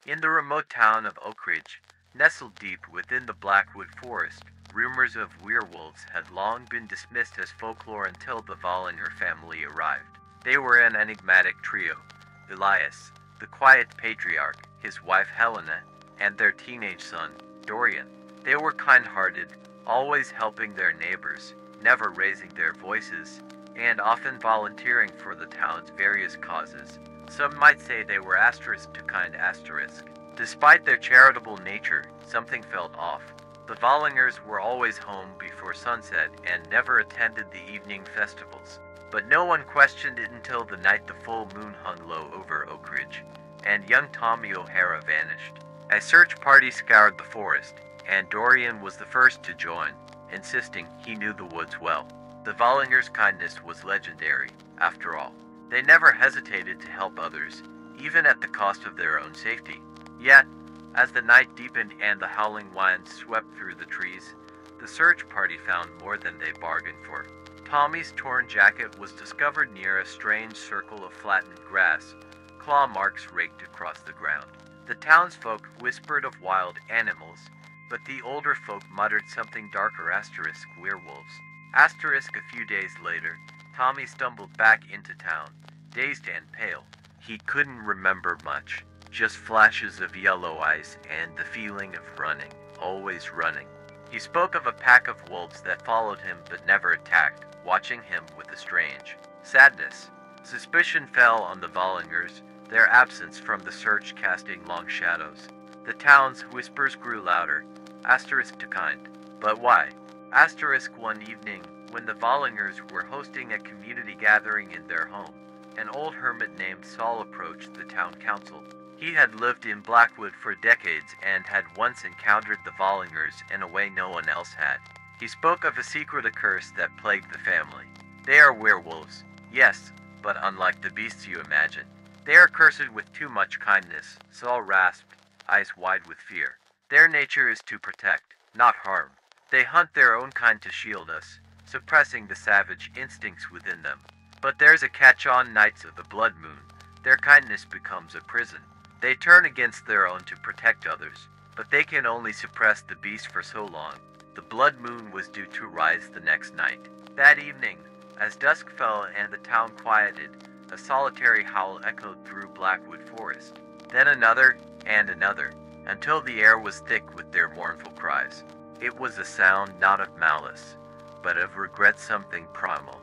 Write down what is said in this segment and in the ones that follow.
In the remote town of Oak Ridge, nestled deep within the Blackwood Forest, rumors of werewolves had long been dismissed as folklore until the Vollinger family arrived. They were an enigmatic trio: Elias, the quiet patriarch, his wife Helena, and their teenage son, Dorian. They were kind-hearted, always helping their neighbors, never raising their voices, and often volunteering for the town's various causes. Some might say they were asterisk to kind asterisk. Despite their charitable nature, something felt off. The Vollingers were always home before sunset and never attended the evening festivals. But no one questioned it until the night the full moon hung low over Oak Ridge, and young Tommy O'Hara vanished. A search party scoured the forest, and Dorian was the first to join, insisting he knew the woods well. The Vollingers' kindness was legendary, after all. They never hesitated to help others, even at the cost of their own safety. Yet, as the night deepened and the howling winds swept through the trees, the search party found more than they bargained for. Tommy's torn jacket was discovered near a strange circle of flattened grass, claw marks raked across the ground. The townsfolk whispered of wild animals, but the older folk muttered something darker: asterisk werewolves. Asterisk a few days later, Tommy stumbled back into town, dazed and pale. He couldn't remember much, just flashes of yellow eyes and the feeling of running, always running. He spoke of a pack of wolves that followed him but never attacked, watching him with a strange sadness. Suspicion fell on the Vollingers, their absence from the search casting long shadows. The town's whispers grew louder, asterisk to kind. But why? Asterisk one evening, when the Vollingers were hosting a community gathering in their home, an old hermit named Saul approached the town council. He had lived in Blackwood for decades and had once encountered the Vollingers in a way no one else had. He spoke of a secret curse that plagued the family. They are werewolves, yes, but unlike the beasts you imagine. They are cursed with too much kindness, Saul rasped, eyes wide with fear. Their nature is to protect, not harm. They hunt their own kind to shield us, suppressing the savage instincts within them. But there's a catch on nights of the blood moon. Their kindness becomes a prison. They turn against their own to protect others, but they can only suppress the beast for so long. The blood moon was due to rise the next night. That evening, as dusk fell and the town quieted, a solitary howl echoed through Blackwood Forest. Then another, and another, until the air was thick with their mournful cries. It was a sound not of malice, but of regret, something primal,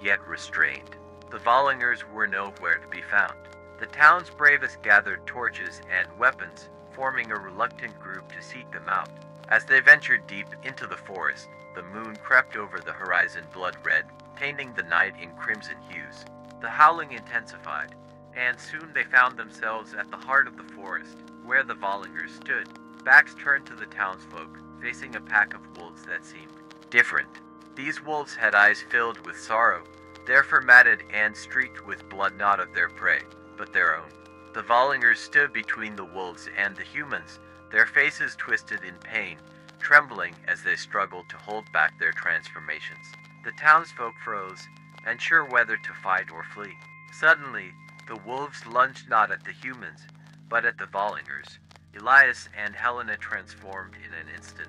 yet restrained. The Vollingers were nowhere to be found. The town's bravest gathered torches and weapons, forming a reluctant group to seek them out. As they ventured deep into the forest, the moon crept over the horizon blood red, painting the night in crimson hues. The howling intensified, and soon they found themselves at the heart of the forest, where the Vollingers stood, backs turned to the townsfolk, facing a pack of wolves that seemed different. These wolves had eyes filled with sorrow, their fur matted and streaked with blood, not of their prey, but their own. The Vollingers stood between the wolves and the humans, their faces twisted in pain, trembling as they struggled to hold back their transformations. The townsfolk froze, unsure whether to fight or flee. Suddenly, the wolves lunged not at the humans, but at the Vollingers. Elias and Helena transformed in an instant,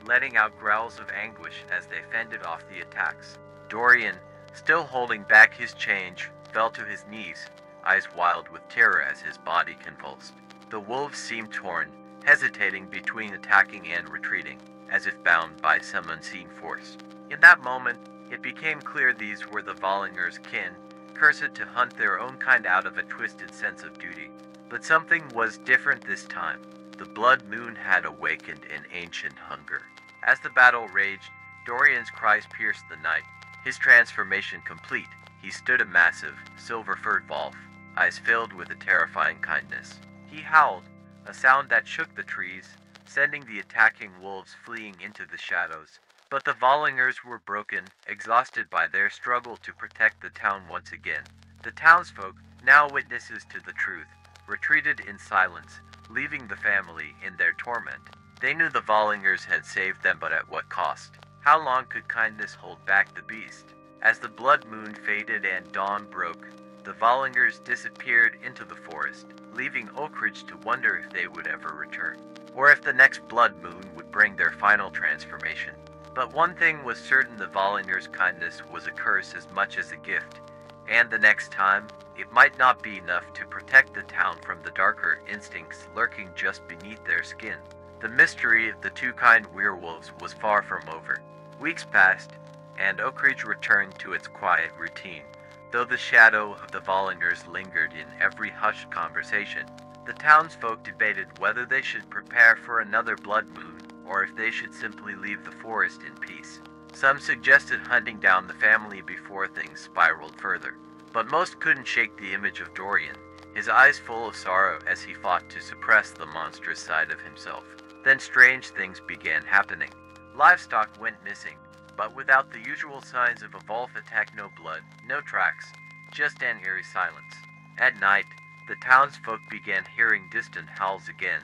letting out growls of anguish as they fended off the attacks. Dorian, still holding back his change, fell to his knees, eyes wild with terror as his body convulsed. The wolves seemed torn, hesitating between attacking and retreating, as if bound by some unseen force. In that moment, it became clear these were the Vollingers' kin, cursed to hunt their own kind out of a twisted sense of duty. But something was different this time. The blood moon had awakened an ancient hunger. As the battle raged, Dorian's cries pierced the night. His transformation complete, he stood a massive, silver-furred wolf, eyes filled with a terrifying kindness. He howled, a sound that shook the trees, sending the attacking wolves fleeing into the shadows. But the Vollingers were broken, exhausted by their struggle to protect the town once again. The townsfolk, now witnesses to the truth, retreated in silence, leaving the family in their torment. They knew the Vollingers had saved them, but at what cost? How long could kindness hold back the beast? As the blood moon faded and dawn broke, the Vollingers disappeared into the forest, leaving Oak Ridge to wonder if they would ever return, or if the next blood moon would bring their final transformation. But one thing was certain: the Volleyers' kindness was a curse as much as a gift, and the next time, it might not be enough to protect the town from the darker instincts lurking just beneath their skin. The mystery of the two kind werewolves was far from over. Weeks passed, and Oak Ridge returned to its quiet routine, though the shadow of the Volleyers lingered in every hushed conversation. The townsfolk debated whether they should prepare for another blood moon, or if they should simply leave the forest in peace. Some suggested hunting down the family before things spiraled further, but most couldn't shake the image of Dorian, his eyes full of sorrow as he fought to suppress the monstrous side of himself. Then strange things began happening. Livestock went missing, but without the usual signs of a wolf attack. No blood, no tracks, just an eerie silence. At night, the townsfolk began hearing distant howls again,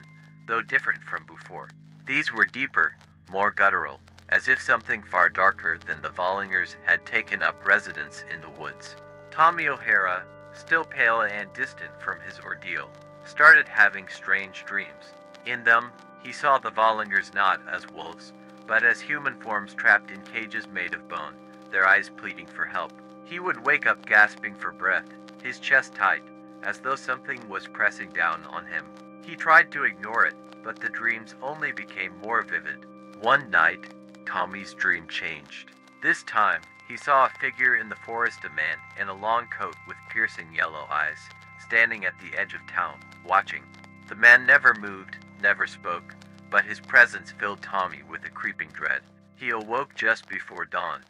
though different from before. These were deeper, more guttural, as if something far darker than the Volleyers had taken up residence in the woods. Tommy O'Hara, still pale and distant from his ordeal, started having strange dreams. In them, he saw the Volleyers not as wolves, but as human forms trapped in cages made of bone, their eyes pleading for help. He would wake up gasping for breath, his chest tight, as though something was pressing down on him. He tried to ignore it, but the dreams only became more vivid. One night, Tommy's dream changed. This time, he saw a figure in the forest, a man in a long coat with piercing yellow eyes, standing at the edge of town, watching. The man never moved, never spoke, but his presence filled Tommy with a creeping dread. He awoke just before dawn,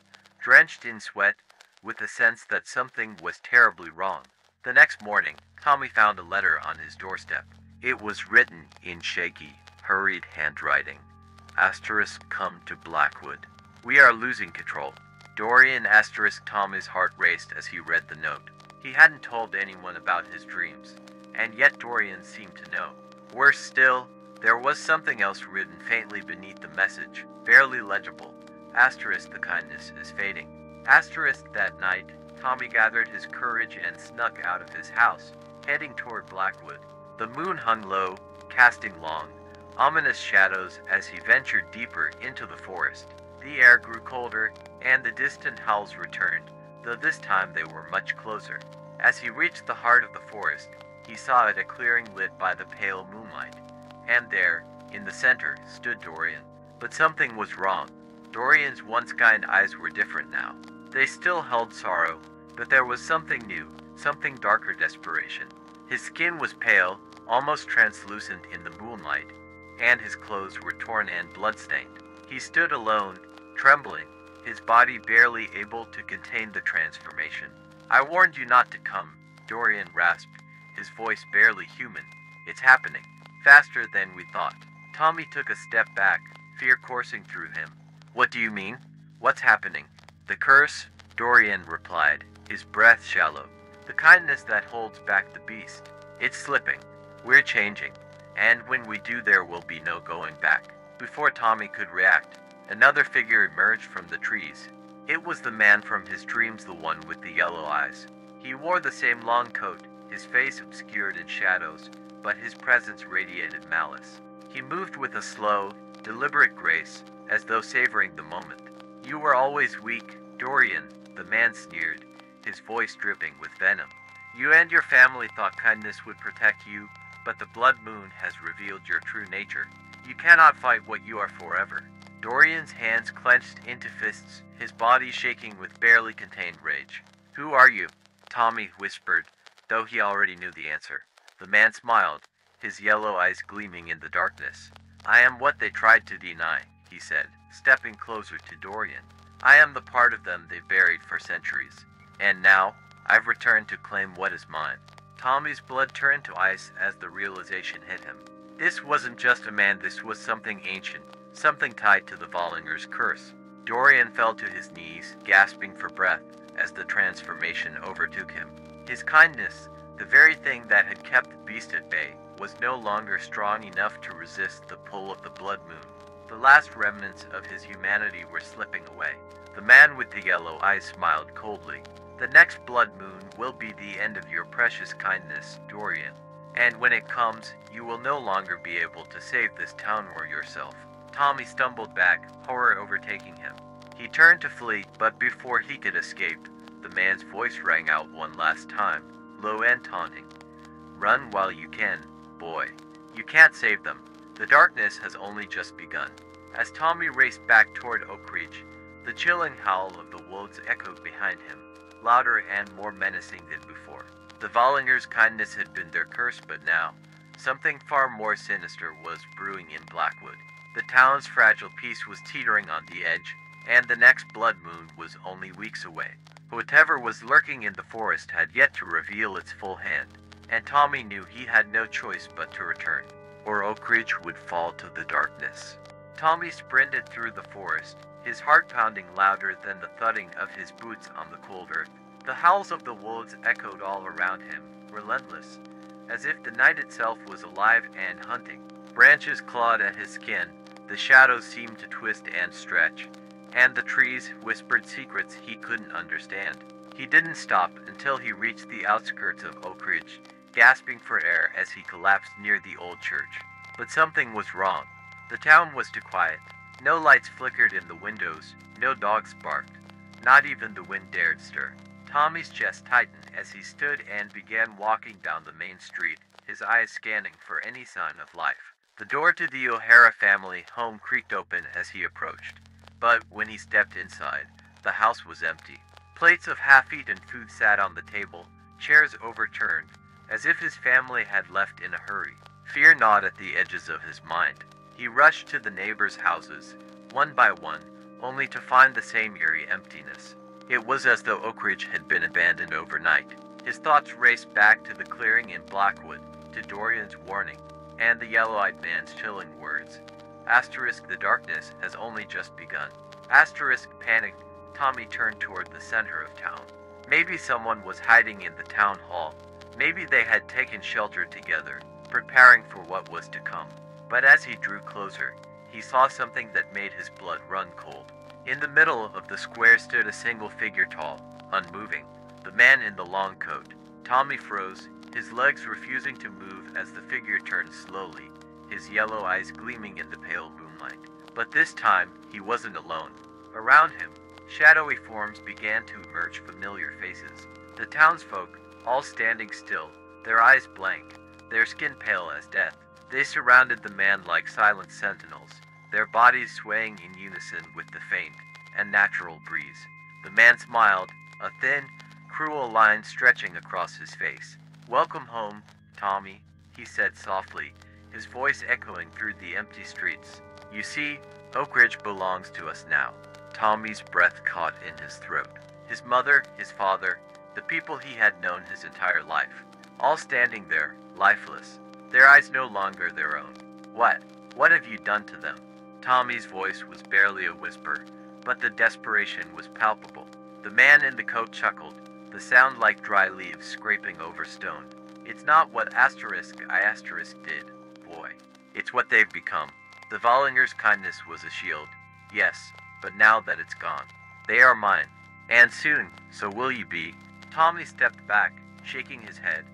drenched in sweat, with a sense that something was terribly wrong. The next morning, Tommy found a letter on his doorstep. It was written in shaky, hurried handwriting. Come to Blackwood. We are losing control. Dorian. Tommy's heart raced as he read the note. He hadn't told anyone about his dreams, and yet Dorian seemed to know. Worse still, there was something else written faintly beneath the message, barely legible. The kindness is fading. That night, Tommy gathered his courage and snuck out of his house, heading toward Blackwood. The moon hung low, casting long, ominous shadows as he ventured deeper into the forest. The air grew colder, and the distant howls returned, though this time they were much closer. As he reached the heart of the forest, he saw it a clearing lit by the pale moonlight. And there, in the center, stood Dorian. But something was wrong. Dorian's once kind eyes were different now. They still held sorrow, but there was something new, something darker: desperation. His skin was pale, almost translucent in the moonlight, and his clothes were torn and blood-stained. He stood alone, trembling, his body barely able to contain the transformation. I warned you not to come, Dorian rasped, his voice barely human. It's happening, faster than we thought. Tommy took a step back, fear coursing through him. What do you mean? What's happening? The curse, Dorian replied, his breath shallow. The kindness that holds back the beast. It's slipping. We're changing. And when we do, there will be no going back. Before Tommy could react, another figure emerged from the trees. It was the man from his dreams, the one with the yellow eyes. He wore the same long coat, his face obscured in shadows, but his presence radiated malice. He moved with a slow, deliberate grace, as though savoring the moment. You were always weak, Dorian, the man sneered, his voice dripping with venom. You and your family thought kindness would protect you, but the blood moon has revealed your true nature. You cannot fight what you are forever. Dorian's hands clenched into fists, his body shaking with barely contained rage. Who are you? Tommy whispered, though he already knew the answer. The man smiled, his yellow eyes gleaming in the darkness. I am what they tried to deny, he said, stepping closer to Dorian. I am the part of them they buried for centuries. And now, I've returned to claim what is mine. Tommy's blood turned to ice as the realization hit him. This wasn't just a man, this was something ancient, something tied to the Volleyers' curse. Dorian fell to his knees, gasping for breath, as the transformation overtook him. His kindness, the very thing that had kept the beast at bay, was no longer strong enough to resist the pull of the blood moon. The last remnants of his humanity were slipping away. The man with the yellow eyes smiled coldly. The next blood moon will be the end of your precious kindness, Dorian. And when it comes, you will no longer be able to save this town or yourself." Tommy stumbled back, horror overtaking him. He turned to flee, but before he could escape, the man's voice rang out one last time, low and taunting. "Run while you can, boy. You can't save them. The darkness has only just begun." As Tommy raced back toward Oak Ridge, the chilling howl of the wolves echoed behind him, louder and more menacing than before. The Vollingers' kindness had been their curse, but now, something far more sinister was brewing in Blackwood. The town's fragile peace was teetering on the edge, and the next blood moon was only weeks away. Whatever was lurking in the forest had yet to reveal its full hand, and Tommy knew he had no choice but to return, or Oak Ridge would fall to the darkness. Tommy sprinted through the forest, his heart pounding louder than the thudding of his boots on the cold earth. The howls of the wolves echoed all around him, relentless, as if the night itself was alive and hunting. Branches clawed at his skin, the shadows seemed to twist and stretch, and the trees whispered secrets he couldn't understand. He didn't stop until he reached the outskirts of Oak Ridge, gasping for air as he collapsed near the old church. But something was wrong. The town was too quiet. No lights flickered in the windows, no dogs barked, not even the wind dared stir. Tommy's chest tightened as he stood and began walking down the main street, his eyes scanning for any sign of life. The door to the O'Hara family home creaked open as he approached, but when he stepped inside, the house was empty. Plates of half-eaten food sat on the table, chairs overturned, as if his family had left in a hurry. Fear gnawed at the edges of his mind. He rushed to the neighbors' houses, one by one, only to find the same eerie emptiness. It was as though Oak Ridge had been abandoned overnight. His thoughts raced back to the clearing in Blackwood, to Dorian's warning, and the yellow-eyed man's chilling words. Asterisk, the darkness has only just begun. Asterisk, panicked, Tommy turned toward the center of town. Maybe someone was hiding in the town hall. Maybe they had taken shelter together, preparing for what was to come. But as he drew closer, he saw something that made his blood run cold. In the middle of the square stood a single figure tall, unmoving, the man in the long coat. Tommy froze, his legs refusing to move as the figure turned slowly, his yellow eyes gleaming in the pale moonlight. But this time, he wasn't alone. Around him, shadowy forms began to emerge, familiar faces. The townsfolk, all standing still, their eyes blank, their skin pale as death. They surrounded the man like silent sentinels, their bodies swaying in unison with the faint and natural breeze. The man smiled, a thin, cruel line stretching across his face. "Welcome home, Tommy," he said softly, his voice echoing through the empty streets. "You see, Oak Ridge belongs to us now." Tommy's breath caught in his throat. His mother, his father, the people he had known his entire life, all standing there, lifeless, their eyes no longer their own. What have you done to them?" Tommy's voice was barely a whisper, but the desperation was palpable. The man in the coat chuckled, the sound like dry leaves scraping over stone. "It's not what I did, boy. It's what they've become. The Vollingers' kindness was a shield, yes, but now that it's gone, they are mine. And soon, so will you be." Tommy stepped back, shaking his head,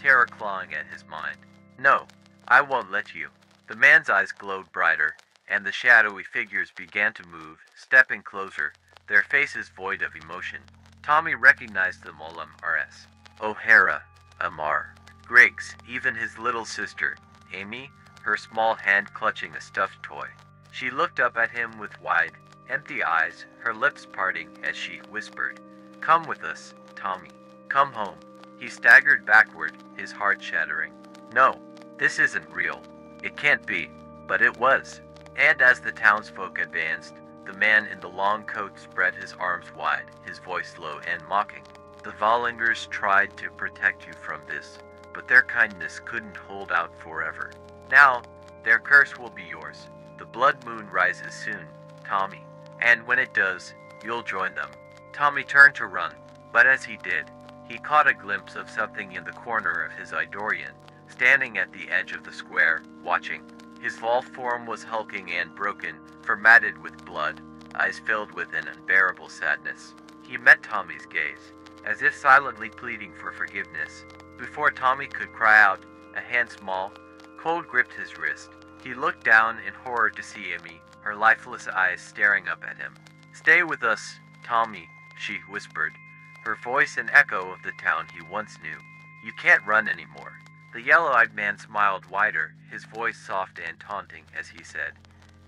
terror clawing at his mind. "No, I won't let you." The man's eyes glowed brighter, and the shadowy figures began to move, stepping closer, their faces void of emotion. Tommy recognized them all. Rs. O'Hara, Amar, Griggs, even his little sister, Amy, her small hand clutching a stuffed toy. She looked up at him with wide, empty eyes, her lips parting as she whispered, "Come with us, Tommy. Come home." He staggered backward, his heart shattering. "No, this isn't real. It can't be." But it was. And as the townsfolk advanced, the man in the long coat spread his arms wide, his voice low and mocking. "The Vollingers tried to protect you from this, but their kindness couldn't hold out forever. Now, their curse will be yours. The blood moon rises soon, Tommy, and when it does, you'll join them." Tommy turned to run, but as he did, he caught a glimpse of something in the corner of his Idorian, standing at the edge of the square, watching. His tall form was hulking and broken, formatted with blood, eyes filled with an unbearable sadness. He met Tommy's gaze, as if silently pleading for forgiveness. Before Tommy could cry out, A hand small, cold gripped his wrist. He looked down in horror to see Amy, her lifeless eyes staring up at him. "Stay with us, Tommy," she whispered, her voice an echo of the town he once knew. "You can't run anymore." The yellow-eyed man smiled wider, his voice soft and taunting as he said,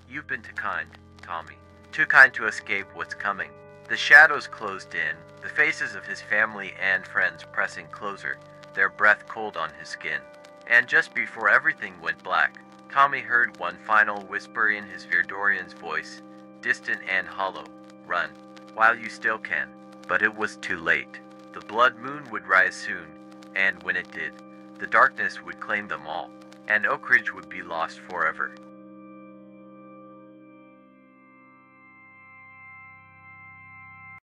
"You've been too kind, Tommy. Too kind to escape what's coming." The shadows closed in, the faces of his family and friends pressing closer, their breath cold on his skin. And just before everything went black, Tommy heard one final whisper in his Verdorian's voice, distant and hollow, "Run, while you still can." But it was too late. The blood moon would rise soon, and when it did, the darkness would claim them all, and Oak Ridge would be lost forever.